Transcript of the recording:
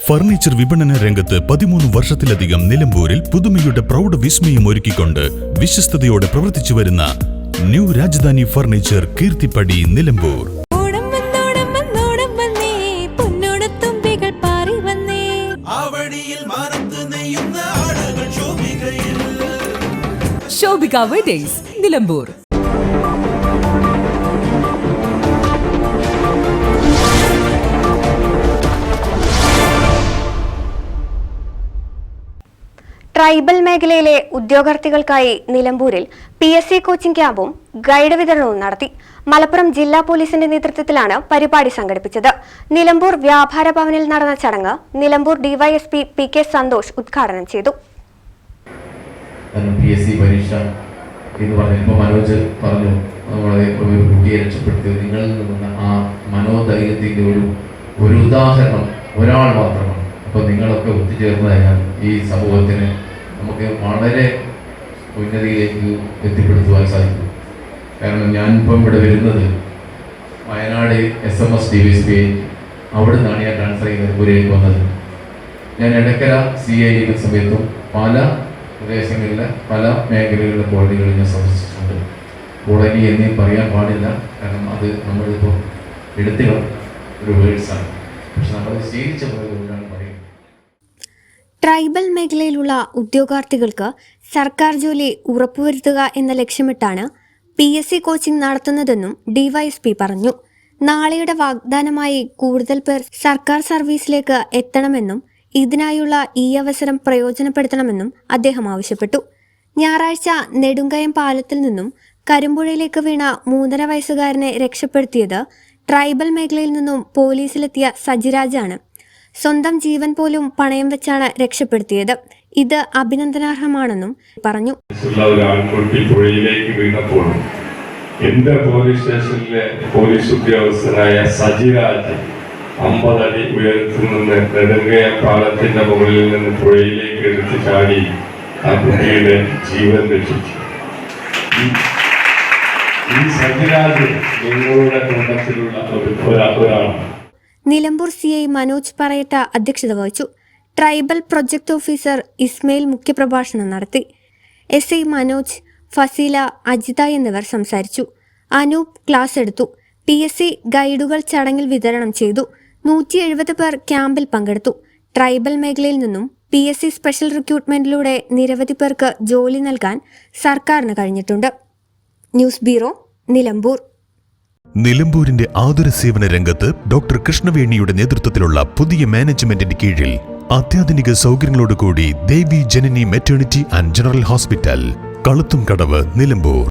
Furniture വിപണന രംഗത്ത് 13 വർഷത്തിലധികം നിലമ്പൂരിൽ പുതുമയുടെ പ്രൗഢ വിസ്മയം ഒരുക്കിക്കൊണ്ട് വിശ്വസ്തയോടെ പ്രവർത്തിച്ചു വരുന്ന new Rajadhani furniture Keerthippady Nilambur. Shobhika weddings Nilambur. Tribal മേഖലയിലെ ഉദ്യോഗാർത്ഥികൾക്കായി നിലമ്പൂരിൽ PSC കോച്ചിംഗ് ക്യാമ്പും ഗൈഡ് വിതരണവും നടത്തി. മലപ്പുറം ജില്ലാ പോലീസിന്റെ നേതൃത്വത്തിലാണ് പരിപാടി സംഘടിപ്പിച്ചത്. നിലമ്പൂർ വ്യാപാര ഭവനിൽ നടന്ന ചടങ്ങ് നിലമ്പൂർ DYSP PK സന്തോഷ് ഉദ്ഘാടനം ചെയ്തു. PSC പരീക്ഷ എന്ന് പറഞ്ഞപ്പോൾ മനോജ് പറഞ്ഞു, നമ്മളെ ഒരു കുട്ടിയെ രക്ഷപ്പെടുത്തിയത് നിങ്ങളിൽ നിന്ന ആ മനോധൈര്യത്തിൻ്റെ ഒരു ഉദാഹരണം ഒരാൾ മാത്രമാണ്. അപ്പോൾ നിങ്ങളൊക്കെ ഒത്തുചേർന്നതിനാൽ ഈ സമൂഹത്തിന് നമുക്ക് വളരെ ഉന്നതിയിലേക്ക് എത്തിപ്പെടുത്തുവാൻ സാധിക്കും. കാരണം ഞാനിപ്പം ഇവിടെ വരുന്നത് വയനാട് SMS DYSP അവിടെ നിന്നാണ് ഞാൻ ട്രാൻസ്ഫർ ചെയ്ത് നിലമ്പൂരിലേക്ക് വന്നത്. ഞാൻ ഇടക്കര CA ചെയ്യുന്ന സമയത്തും പല പ്രദേശങ്ങളിലെ പല മേഖലകളിലെ കോളനികളിൽ ഞാൻ സന്ദർശിച്ചിട്ടുണ്ട്. കോളനി എന്നീ പറയാൻ പാടില്ല, കാരണം അത് നമ്മളിപ്പോൾ എടുത്തുക ഒരു വേർഡ്സാണ്. പക്ഷെ നമ്മൾ ശീലിച്ച പോയതുകൊണ്ടാണ് പറയുന്നത്. ട്രൈബൽ മേഖലയിലുള്ള ഉദ്യോഗാർത്ഥികൾക്ക് സർക്കാർ ജോലി ഉറപ്പുവരുത്തുക എന്ന ലക്ഷ്യമിട്ടാണ് PSC കോച്ചിംഗ് നടത്തുന്നതെന്നും DYSP പറഞ്ഞു. നാളെയുടെ വാഗ്ദാനമായി കൂടുതൽ പേർ സർക്കാർ സർവീസിലേക്ക് എത്തണമെന്നും ഇതിനായുള്ള ഈ അവസരം പ്രയോജനപ്പെടുത്തണമെന്നും അദ്ദേഹം ആവശ്യപ്പെട്ടു. ഞായറാഴ്ച നെടുങ്കയം പാലത്തിൽ നിന്നും കരിമ്പുഴയിലേക്ക് വീണ 3.5 വയസ്സുകാരനെ രക്ഷപ്പെടുത്തിയത് ട്രൈബൽ മേഖലയിൽ നിന്നും പോലീസിലെത്തിയ സജിരാജാണ്. സ്വന്തം ജീവൻ പോലും പണയം വെച്ചാണ് രക്ഷപ്പെടുത്തിയത്. ഇത് അഭിനന്ദനാർഹമാണെന്നും പറഞ്ഞു. എന്റെ പോലീസ് സ്റ്റേഷനിലെ പോലീസ് ഉദ്യോഗസ്ഥനായ സജിരാജ് 50 അടി ഉയരത്തിൽ നിന്ന് നെടുങ്കയ പാലത്തിന്റെ മുകളിൽ നിന്ന് പുഴയിലേക്ക് എടുത്ത് ചാടി ആ കുട്ടിയുടെ ജീവൻ രക്ഷിച്ചു. ഈ സജിരാജ് നിങ്ങളുടെ കൂട്ടത്തിലുള്ള ഒരാളാണ്. നിലമ്പൂർ CI മനോജ് പറയട്ട അധ്യക്ഷത വഹിച്ചു. ട്രൈബൽ പ്രൊജക്ട് ഓഫീസർ ഇസ്മയിൽ മുഖ്യപ്രഭാഷണം നടത്തി. SI മനോജ്, ഫസീല, അജിത എന്നിവർ സംസാരിച്ചു. അനൂപ് ക്ലാസ് എടുത്തു. PSC ഗൈഡുകൾ ചടങ്ങിൽ വിതരണം ചെയ്തു. 170 പേർ ക്യാമ്പിൽ പങ്കെടുത്തു. ട്രൈബൽ മേഖലയിൽ നിന്നും PSC സ്പെഷ്യൽ റിക്രൂട്ട്മെന്റിലൂടെ നിരവധി പേർക്ക് ജോലി നൽകാൻ സർക്കാരിന് കഴിഞ്ഞിട്ടുണ്ട്. News bureau, Nilambur. നിലമ്പൂരിന്റെ ആതുര സേവന രംഗത്ത് ഡോക്ടർ കൃഷ്ണവേണിയുടെ നേതൃത്വത്തിലുള്ള പുതിയ മാനേജ്മെന്റിന്റെ കീഴിൽ അത്യാധുനിക സൗകര്യങ്ങളോടുകൂടി Devi Janani maternity and general hospital, Kaluthumkadavu, Nilambur.